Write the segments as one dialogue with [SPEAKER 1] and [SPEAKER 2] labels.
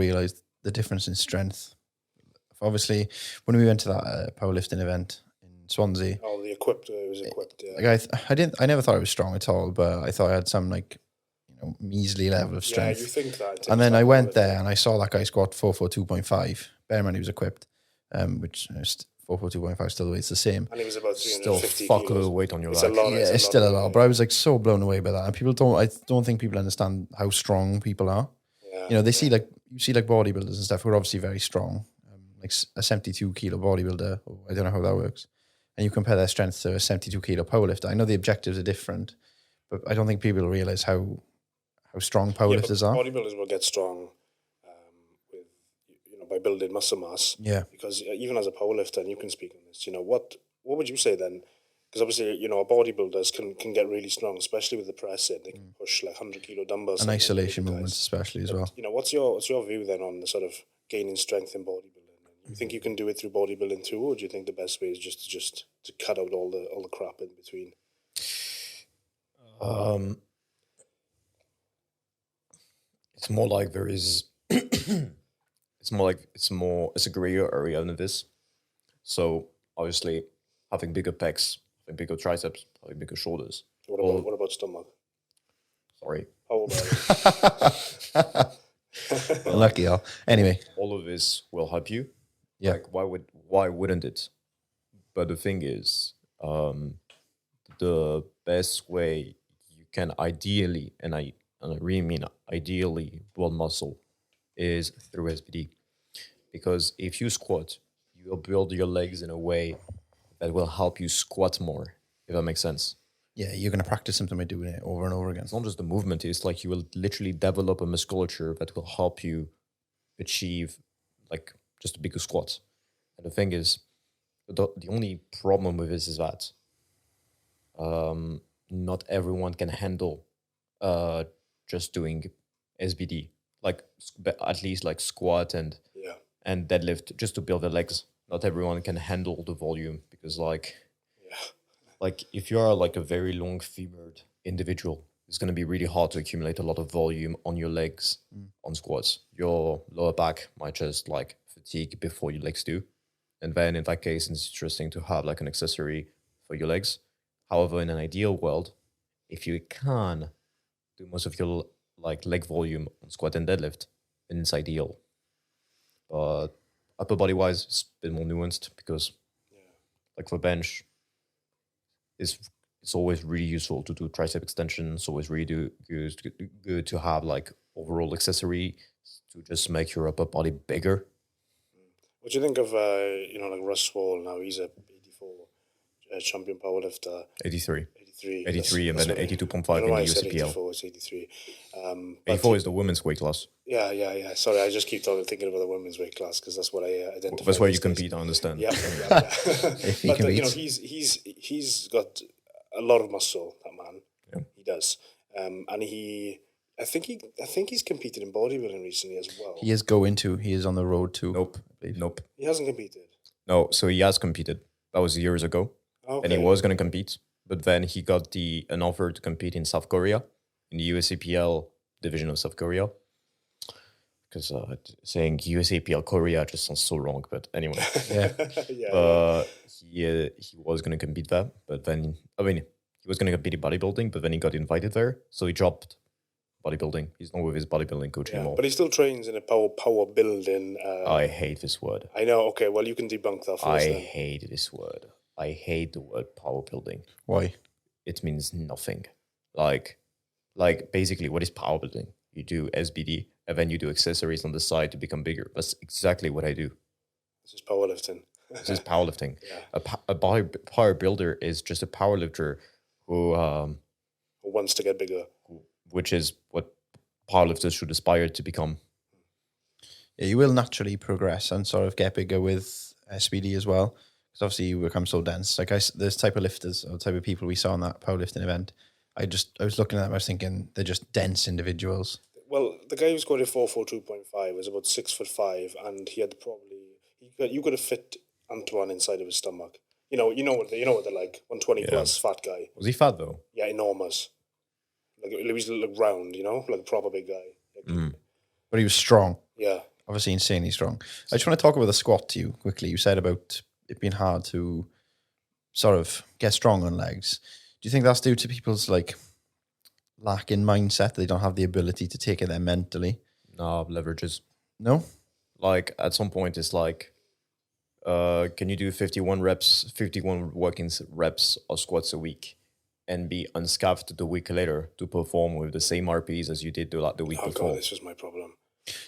[SPEAKER 1] realised the difference in strength. Obviously, when we went to that powerlifting event in Swansea,
[SPEAKER 2] the equipped, it was equipped. Yeah,
[SPEAKER 1] I never thought I was strong at all, but I thought I had some measly level of strength.
[SPEAKER 2] Yeah, you think that.
[SPEAKER 1] And then I went there and I saw that guy squat 442.5. Bear in mind he was equipped, which 442.5 still weighs the same.
[SPEAKER 2] And he was about 350
[SPEAKER 3] still fuck
[SPEAKER 2] kilos.
[SPEAKER 3] little weight on your
[SPEAKER 2] It's
[SPEAKER 3] leg.
[SPEAKER 2] a lot.
[SPEAKER 1] It's still a lot, but I was so blown away by that. And I don't think people understand how strong people are.
[SPEAKER 2] Yeah,
[SPEAKER 1] They see you see bodybuilders and stuff who are obviously very strong, like a 72 kilo bodybuilder. I don't know how that works. And you compare their strength to a 72 kilo powerlifter. I know the objectives are different, but I don't think people realize how strong powerlifters are.
[SPEAKER 2] Bodybuilders will get strong with by building muscle mass.
[SPEAKER 1] Yeah.
[SPEAKER 2] Because even as a powerlifter, and you can speak on this, what would you say then? Because obviously, bodybuilders can get really strong, especially with the pressing. They can push 100 kilo dumbbells.
[SPEAKER 1] And isolation movements especially as well.
[SPEAKER 2] What's your view then on the sort of gaining strength in bodybuilding? You think you can do it through bodybuilding too, or do you think the best way is just to cut out all the crap in between?
[SPEAKER 3] It's more like there is. It's a grayer area than this. So obviously, having bigger pecs, having bigger triceps, having bigger shoulders.
[SPEAKER 2] What about stomach?
[SPEAKER 3] Sorry.
[SPEAKER 2] How about it?
[SPEAKER 1] Lucky, y'all. Anyway,
[SPEAKER 3] all of this will help you.
[SPEAKER 1] Yeah.
[SPEAKER 3] Like, why wouldn't it? But the thing is, the best way you can ideally, and I really mean ideally, build muscle is through SBD. Because if you squat, you will build your legs in a way that will help you squat more, if that makes sense.
[SPEAKER 1] Yeah, you're going to practice something by doing it over and over again.
[SPEAKER 3] It's not just the movement, it's like you will literally develop a musculature that will help you achieve just a bigger squat. And the thing is, the only problem with this is that not everyone can handle just doing SBD, at least squat and deadlift just to build the legs. Not everyone can handle the volume because if you are a very long femored individual, it's going to be really hard to accumulate a lot of volume on your legs on squats. Your lower back might just fatigue before your legs do. And then in that case, it's interesting to have an accessory for your legs. However, in an ideal world, if you can do most of your leg volume on squat and deadlift, then it's ideal. But upper body wise, it's a bit more nuanced because for bench, it's always really useful to do tricep extension. It's always really good to have overall accessory to just make your upper body bigger.
[SPEAKER 2] What do you think of Russ Wall now? He's a 84 champion powerlifter.
[SPEAKER 3] 83 and then 82.5 in the USPL.
[SPEAKER 2] 84, it's 83.
[SPEAKER 3] 84 is the women's weight class.
[SPEAKER 2] Yeah. Sorry, I just keep thinking about the women's weight class because that's what I identify.
[SPEAKER 3] That's where you compete, I understand.
[SPEAKER 2] Yeah.
[SPEAKER 1] If he competes.
[SPEAKER 2] He's got a lot of muscle, that man.
[SPEAKER 3] Yeah.
[SPEAKER 2] He does. And I think he's competed in bodybuilding recently as well.
[SPEAKER 1] He is going to. He is on the road to.
[SPEAKER 3] Nope.
[SPEAKER 2] He hasn't competed.
[SPEAKER 3] No, so he has competed. That was years ago.
[SPEAKER 2] Okay.
[SPEAKER 3] And he was going to compete. But then he got an offer to compete in South Korea, in the USAPL division of South Korea. Because saying USAPL Korea just sounds so wrong. But anyway. He was going to compete there. But then, he was going to compete in bodybuilding, but then he got invited there. So he dropped bodybuilding. He's not with his bodybuilding coach anymore.
[SPEAKER 2] But he still trains in a power building.
[SPEAKER 3] I hate this word.
[SPEAKER 2] I know. Okay, well, you can debunk that for us then.
[SPEAKER 3] Hate this word. I hate the word power building.
[SPEAKER 1] Why?
[SPEAKER 3] It means nothing. Basically, what is power building? You do SBD, and then you do accessories on the side to become bigger. That's exactly what I do.
[SPEAKER 2] This is powerlifting.
[SPEAKER 3] This is powerlifting.
[SPEAKER 2] Yeah.
[SPEAKER 3] A power builder is just a powerlifter who
[SPEAKER 2] wants to get bigger.
[SPEAKER 3] Which is what powerlifters should aspire to become.
[SPEAKER 1] Yeah, you will naturally progress and sort of get bigger with SBD as well. Because obviously you become so dense. This type of lifters or type of people we saw in that powerlifting event, I was looking at them, I was thinking they're just dense individuals.
[SPEAKER 2] Well, the guy who scored a 442.5 was about 6'5", and he had you could have fit Antoine inside of his stomach. You know what they're like, 120 plus fat guy.
[SPEAKER 3] Was he fat though?
[SPEAKER 2] Yeah, enormous. He was round, like a proper big guy.
[SPEAKER 1] But he was strong.
[SPEAKER 2] Yeah.
[SPEAKER 1] Obviously insanely strong. I just want to talk about the squat to you quickly. You said about it being hard to sort of get strong on legs. Do you think that's due to people's like lack in mindset? They don't have the ability to take it there mentally?
[SPEAKER 3] No, leverages.
[SPEAKER 1] No?
[SPEAKER 3] Like at some point, it's like, can you do 51 working reps of squats a week and be unscuffed the week later to perform with the same RPs as you did the week
[SPEAKER 2] Oh
[SPEAKER 3] before?
[SPEAKER 2] God, this was my problem.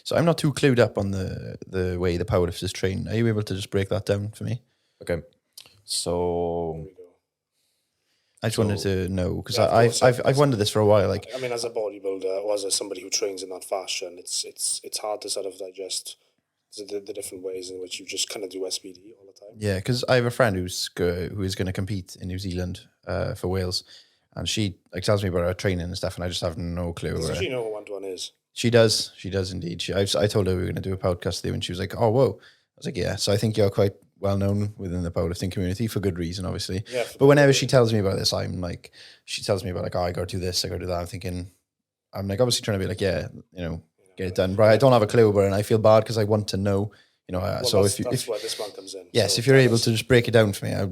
[SPEAKER 1] So I'm not too clued up on the way the powerlifters train. Are you able to just break that down for me?
[SPEAKER 3] Okay. So
[SPEAKER 2] There we go.
[SPEAKER 1] I just wanted to know because
[SPEAKER 2] Yeah, of course,
[SPEAKER 1] I've wondered this for a while. Like,
[SPEAKER 2] I mean, as a bodybuilder or as somebody who trains in that fashion, it's hard to sort of digest the different ways in which you just kind of do SBD all the time.
[SPEAKER 1] yeah, because I have a friend who is going to compete in New Zealand for Wales, and she like tells me about her training and stuff, and I just have no clue.
[SPEAKER 2] Does she know who Antoine is?
[SPEAKER 1] She does indeed. I told her we were going to do a podcast today, and she was like, "Oh, whoa!" I was like, "Yeah." So I think you're quite well known within the powerlifting community for good reason, obviously.
[SPEAKER 2] Yeah.
[SPEAKER 1] But whenever she tells me about this, I'm like, she tells me about like, "Oh, I got to do this, I got to do that." I'm like, obviously trying to be like, yeah, get it done. But I don't have a clue, but and I feel bad because I want to know,
[SPEAKER 2] Well,
[SPEAKER 1] so
[SPEAKER 2] that's
[SPEAKER 1] if
[SPEAKER 2] why this one comes in.
[SPEAKER 1] yes,
[SPEAKER 2] So
[SPEAKER 1] if you're
[SPEAKER 2] tell
[SPEAKER 1] able
[SPEAKER 2] us.
[SPEAKER 1] to just break it down for me,